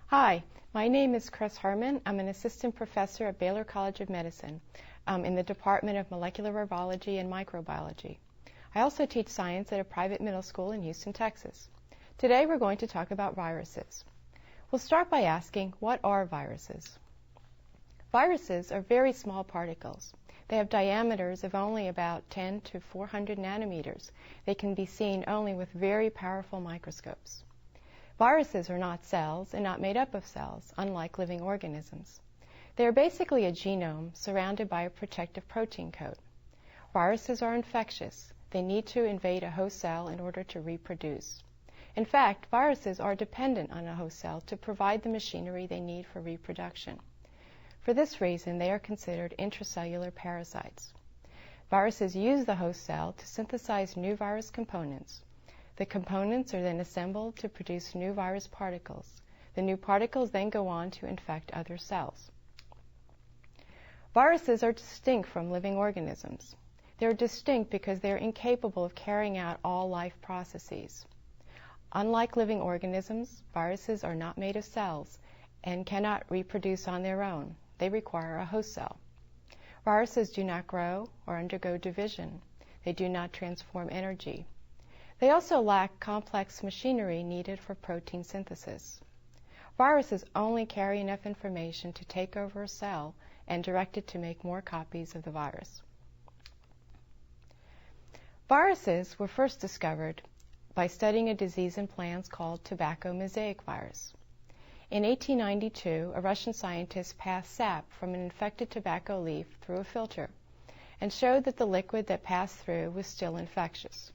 Hi, my name is Chris Herman. I'm an assistant professor at Baylor College of Medicine in the Department of Molecular Virology and Microbiology. I also teach science at a private middle school in Houston, Texas. Today we're going to talk about viruses. We'll start by asking, what are viruses? Viruses are very small particles. They have diameters of only about 10 to 400 nanometers. They can be seen only with very powerful microscopes. Viruses are not cells and not made up of cells, unlike living organisms. They are basically a genome surrounded by a protective protein coat. Viruses are infectious. They need to invade a host cell in order to reproduce. In fact, viruses are dependent on a host cell to provide the machinery they need for reproduction. For this reason, they are considered intracellular parasites. Viruses use the host cell to synthesize new virus components. The components are then assembled to produce new virus particles. The new particles then go on to infect other cells. Viruses are distinct from living organisms. They are distinct because they are incapable of carrying out all life processes. Unlike living organisms, viruses are not made of cells and cannot reproduce on their own. They require a host cell. Viruses do not grow or undergo division. They do not transform energy. They also lack complex machinery needed for protein synthesis. Viruses only carry enough information to take over a cell and direct it to make more copies of the virus. Viruses were first discovered by studying a disease in plants called tobacco mosaic virus. In 1892, a Russian scientist passed sap from an infected tobacco leaf through a filter and showed that the liquid that passed through was still infectious.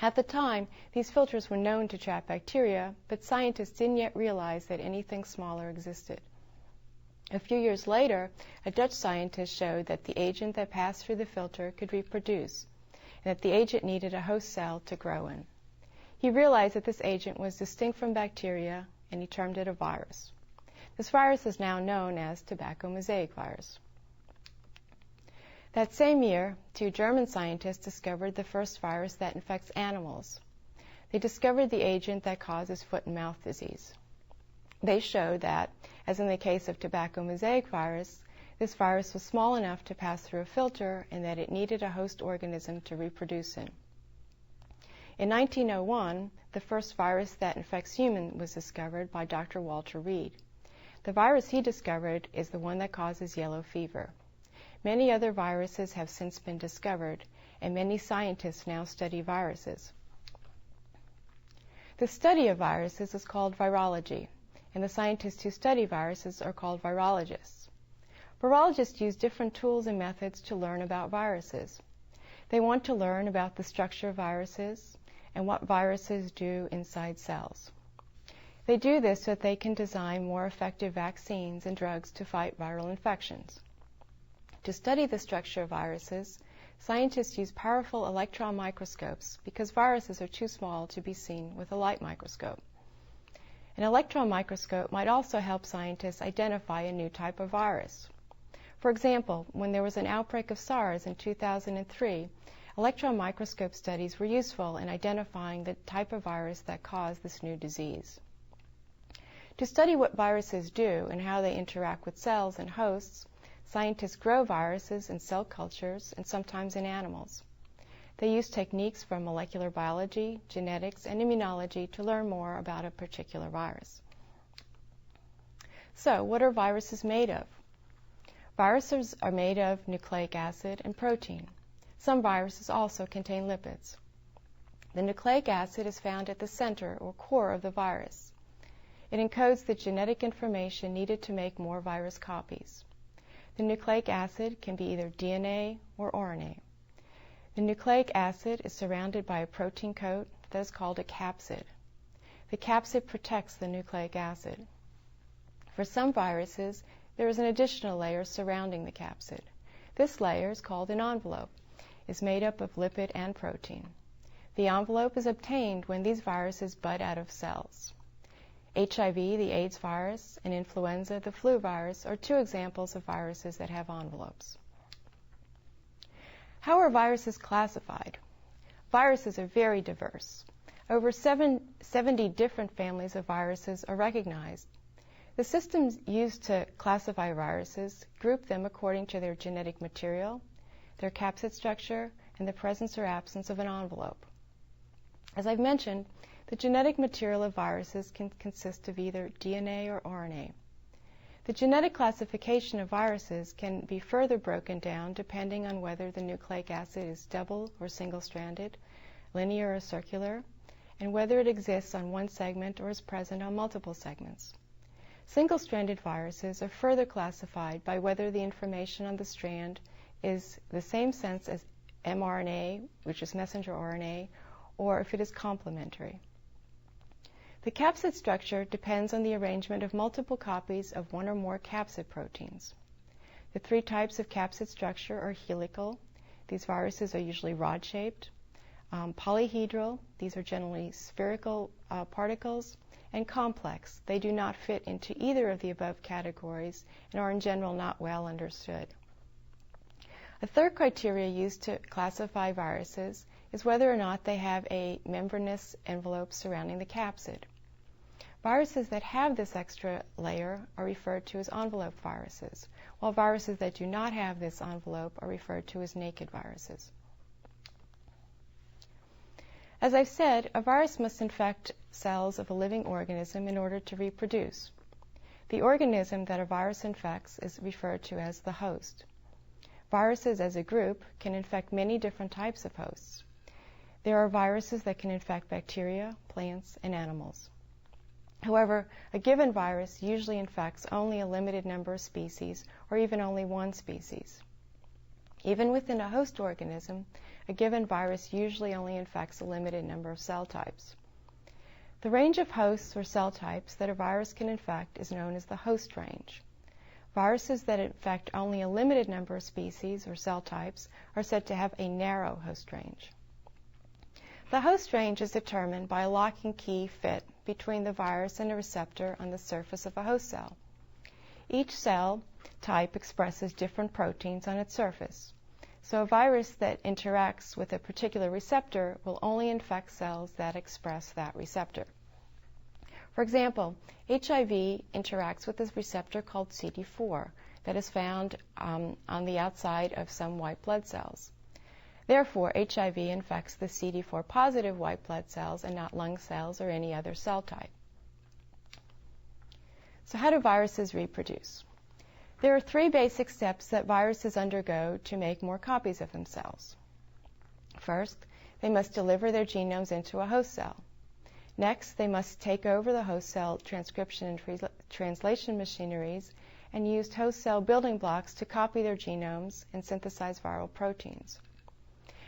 At the time, these filters were known to trap bacteria, but scientists didn't yet realize that anything smaller existed. A few years later, a Dutch scientist showed that the agent that passed through the filter could reproduce, and that the agent needed a host cell to grow in. He realized that this agent was distinct from bacteria, and he termed it a virus. This virus is now known as tobacco mosaic virus. That same year, two German scientists discovered the first virus that infects animals. They discovered the agent that causes foot and mouth disease. They showed that, as in the case of tobacco mosaic virus, this virus was small enough to pass through a filter and that it needed a host organism to reproduce in. In 1901, the first virus that infects humans was discovered by Dr. Walter Reed. The virus he discovered is the one that causes yellow fever. Many other viruses have since been discovered, and many scientists now study viruses. The study of viruses is called virology, and the scientists who study viruses are called virologists. Virologists use different tools and methods to learn about viruses. They want to learn about the structure of viruses and what viruses do inside cells. They do this so that they can design more effective vaccines and drugs to fight viral infections. To study the structure of viruses, scientists use powerful electron microscopes because viruses are too small to be seen with a light microscope. An electron microscope might also help scientists identify a new type of virus. For example, when there was an outbreak of SARS in 2003, electron microscope studies were useful in identifying the type of virus that caused this new disease. To study what viruses do and how they interact with cells and hosts, scientists grow viruses in cell cultures and sometimes in animals. They use techniques from molecular biology, genetics, and immunology to learn more about a particular virus. So, what are viruses made of? Viruses are made of nucleic acid and protein. Some viruses also contain lipids. The nucleic acid is found at the center or core of the virus. It encodes the genetic information needed to make more virus copies. The nucleic acid can be either DNA or RNA. The nucleic acid is surrounded by a protein coat that is called a capsid. The capsid protects the nucleic acid. For some viruses, there is an additional layer surrounding the capsid. This layer is called an envelope. It is made up of lipid and protein. The envelope is obtained when these viruses bud out of cells. HIV, the AIDS virus, and influenza, the flu virus, are two examples of viruses that have envelopes. How are viruses classified? Viruses are very diverse. Over 70 different families of viruses are recognized. The systems used to classify viruses group them according to their genetic material, their capsid structure, and the presence or absence of an envelope. As I've mentioned, the genetic material of viruses can consist of either DNA or RNA. The genetic classification of viruses can be further broken down depending on whether the nucleic acid is double or single-stranded, linear or circular, and whether it exists on one segment or is present on multiple segments. Single-stranded viruses are further classified by whether the information on the strand is the same sense as mRNA, which is messenger RNA, or if it is complementary. The capsid structure depends on the arrangement of multiple copies of one or more capsid proteins. The three types of capsid structure are helical. These viruses are usually rod-shaped. Polyhedral. These are generally spherical particles. And complex. They do not fit into either of the above categories and are in general not well understood. A third criteria used to classify viruses is whether or not they have a membranous envelope surrounding the capsid. Viruses that have this extra layer are referred to as envelope viruses, while viruses that do not have this envelope are referred to as naked viruses. As I've said, a virus must infect cells of a living organism in order to reproduce. The organism that a virus infects is referred to as the host. Viruses as a group can infect many different types of hosts. There are viruses that can infect bacteria, plants, and animals. However, a given virus usually infects only a limited number of species or even only one species. Even within a host organism, a given virus usually only infects a limited number of cell types. The range of hosts or cell types that a virus can infect is known as the host range. Viruses that infect only a limited number of species or cell types are said to have a narrow host range. The host range is determined by a lock and key fit between the virus and a receptor on the surface of a host cell. Each cell type expresses different proteins on its surface. So a virus that interacts with a particular receptor will only infect cells that express that receptor. For example, HIV interacts with a receptor called CD4 that is found on the outside of some white blood cells. Therefore, HIV infects the CD4 positive white blood cells and not lung cells or any other cell type. So how do viruses reproduce? There are three basic steps that viruses undergo to make more copies of themselves. First, they must deliver their genomes into a host cell. Next, they must take over the host cell transcription and translation machineries and use host cell building blocks to copy their genomes and synthesize viral proteins.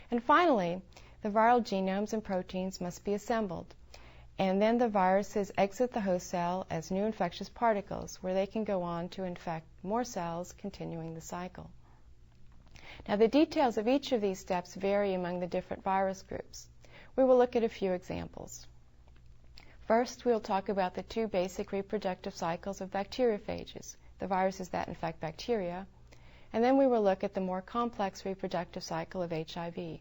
And finally, the viral genomes and proteins must be assembled, and then the viruses exit the host cell as new infectious particles, where they can go on to infect more cells, continuing the cycle. Now, the details of each of these steps vary among the different virus groups. We will look at a few examples. First, we will talk about the two basic reproductive cycles of bacteriophages, the viruses that infect bacteria, and then we will look at the more complex reproductive cycle of HIV.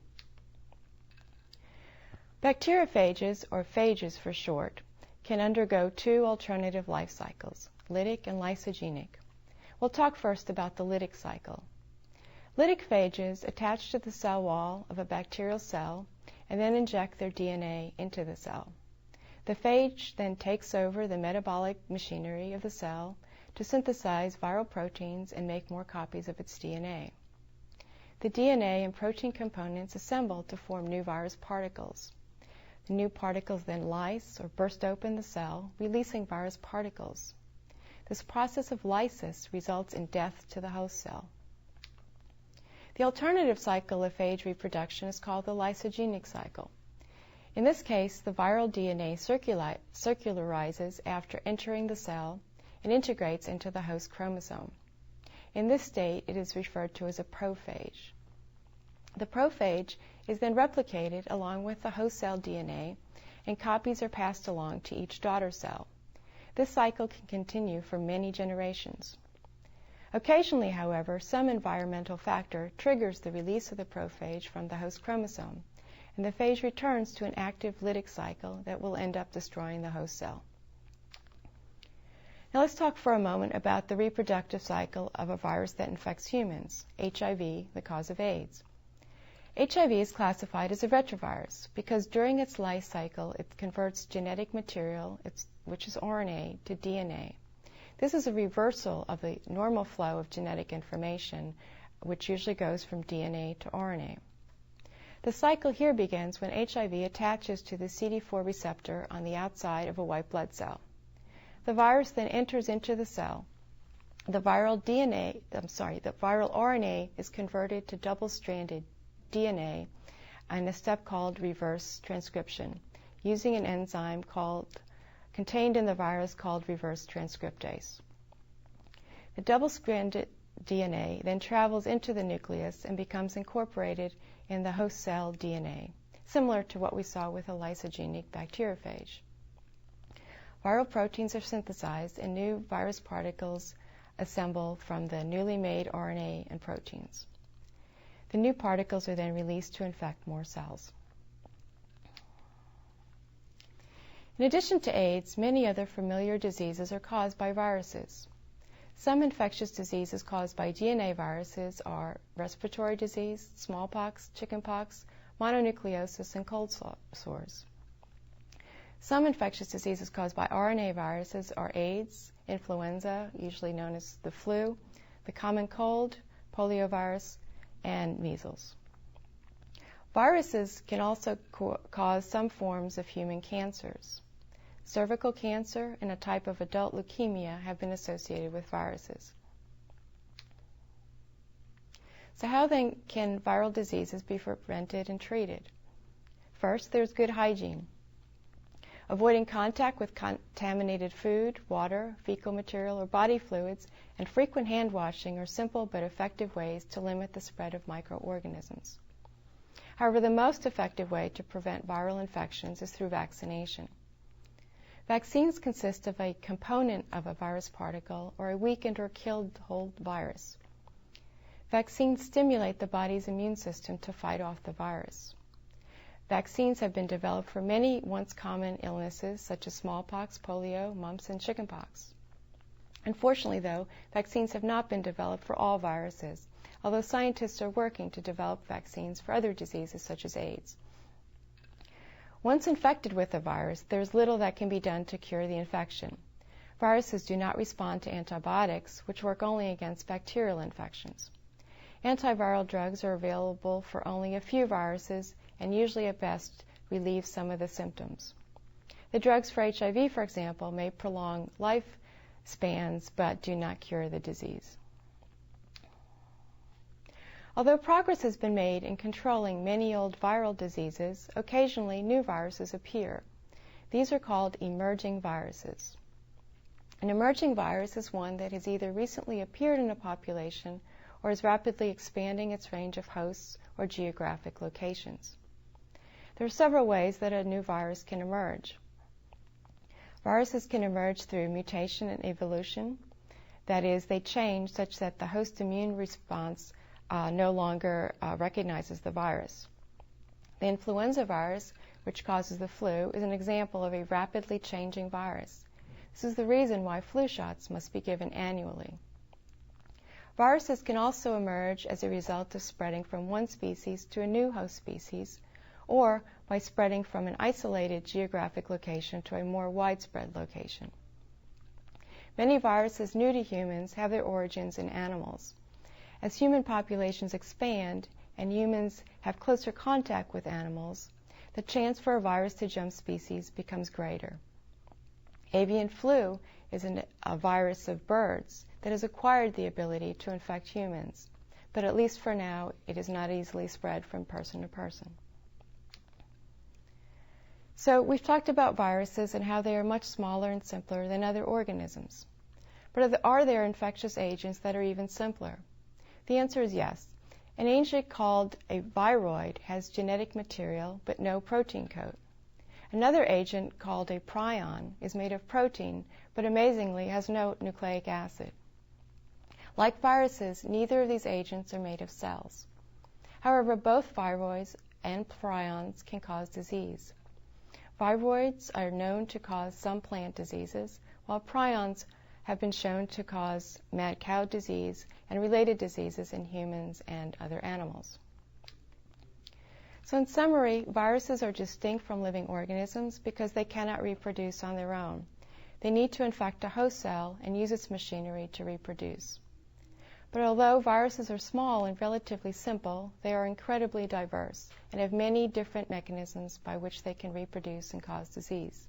Bacteriophages, or phages for short, can undergo two alternative life cycles, lytic and lysogenic. We'll talk first about the lytic cycle. Lytic phages attach to the cell wall of a bacterial cell and then inject their DNA into the cell. The phage then takes over the metabolic machinery of the cell to synthesize viral proteins and make more copies of its DNA. The DNA and protein components assemble to form new virus particles. The new particles then lyse or burst open the cell, releasing virus particles. This process of lysis results in death to the host cell. The alternative cycle of phage reproduction is called the lysogenic cycle. In this case, the viral DNA circularizes after entering the cell and integrates into the host chromosome. In this state, it is referred to as a prophage. The prophage is then replicated along with the host cell DNA, and copies are passed along to each daughter cell. This cycle can continue for many generations. Occasionally, however, some environmental factor triggers the release of the prophage from the host chromosome, and the phage returns to an active lytic cycle that will end up destroying the host cell. Now let's talk for a moment about the reproductive cycle of a virus that infects humans, HIV, the cause of AIDS. HIV is classified as a retrovirus because during its life cycle it converts genetic material, which is RNA, to DNA. This is a reversal of the normal flow of genetic information, which usually goes from DNA to RNA. The cycle here begins when HIV attaches to the CD4 receptor on the outside of a white blood cell. The virus then enters into the cell. The viral RNA is converted to double-stranded DNA in a step called reverse transcription, using an enzyme contained in the virus called reverse transcriptase. The double-stranded DNA then travels into the nucleus and becomes incorporated in the host cell DNA, similar to what we saw with a lysogenic bacteriophage. Viral proteins are synthesized and new virus particles assemble from the newly made RNA and proteins. The new particles are then released to infect more cells. In addition to AIDS, many other familiar diseases are caused by viruses. Some infectious diseases caused by DNA viruses are respiratory disease, smallpox, chickenpox, mononucleosis, and cold sores. Some infectious diseases caused by RNA viruses are AIDS, influenza, usually known as the flu, the common cold, poliovirus, and measles. Viruses can also cause some forms of human cancers. Cervical cancer and a type of adult leukemia have been associated with viruses. So how then can viral diseases be prevented and treated? First, there's good hygiene. Avoiding contact with contaminated food, water, fecal material, or body fluids, and frequent hand washing are simple but effective ways to limit the spread of microorganisms. However, the most effective way to prevent viral infections is through vaccination. Vaccines consist of a component of a virus particle or a weakened or killed whole virus. Vaccines stimulate the body's immune system to fight off the virus. Vaccines have been developed for many once common illnesses such as smallpox, polio, mumps, and chickenpox. Unfortunately, though, vaccines have not been developed for all viruses, although scientists are working to develop vaccines for other diseases such as AIDS. Once infected with a virus, there is little that can be done to cure the infection. Viruses do not respond to antibiotics, which work only against bacterial infections. Antiviral drugs are available for only a few viruses and usually at best relieve some of the symptoms. The drugs for HIV, for example, may prolong lifespans but do not cure the disease. Although progress has been made in controlling many old viral diseases, occasionally new viruses appear. These are called emerging viruses. An emerging virus is one that has either recently appeared in a population or is rapidly expanding its range of hosts or geographic locations. There are several ways that a new virus can emerge. Viruses can emerge through mutation and evolution. That is, they change such that the host immune response no longer recognizes the virus. The influenza virus, which causes the flu, is an example of a rapidly changing virus. This is the reason why flu shots must be given annually. Viruses can also emerge as a result of spreading from one species to a new host species, or by spreading from an isolated geographic location to a more widespread location. Many viruses new to humans have their origins in animals. As human populations expand and humans have closer contact with animals, the chance for a virus to jump species becomes greater. Avian flu is a virus of birds that has acquired the ability to infect humans, but at least for now, it is not easily spread from person to person. So we've talked about viruses and how they are much smaller and simpler than other organisms. But are there infectious agents that are even simpler? The answer is yes. An agent called a viroid has genetic material but no protein coat. Another agent called a prion is made of protein but amazingly has no nucleic acid. Like viruses, neither of these agents are made of cells. However, both viroids and prions can cause disease. Viroids are known to cause some plant diseases, while prions have been shown to cause mad cow disease and related diseases in humans and other animals. So in summary, viruses are distinct from living organisms because they cannot reproduce on their own. They need to infect a host cell and use its machinery to reproduce. But although viruses are small and relatively simple, they are incredibly diverse and have many different mechanisms by which they can reproduce and cause disease.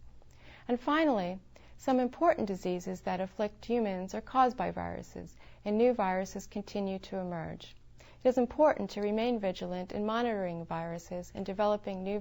And finally, some important diseases that afflict humans are caused by viruses, and new viruses continue to emerge. It is important to remain vigilant in monitoring viruses and developing new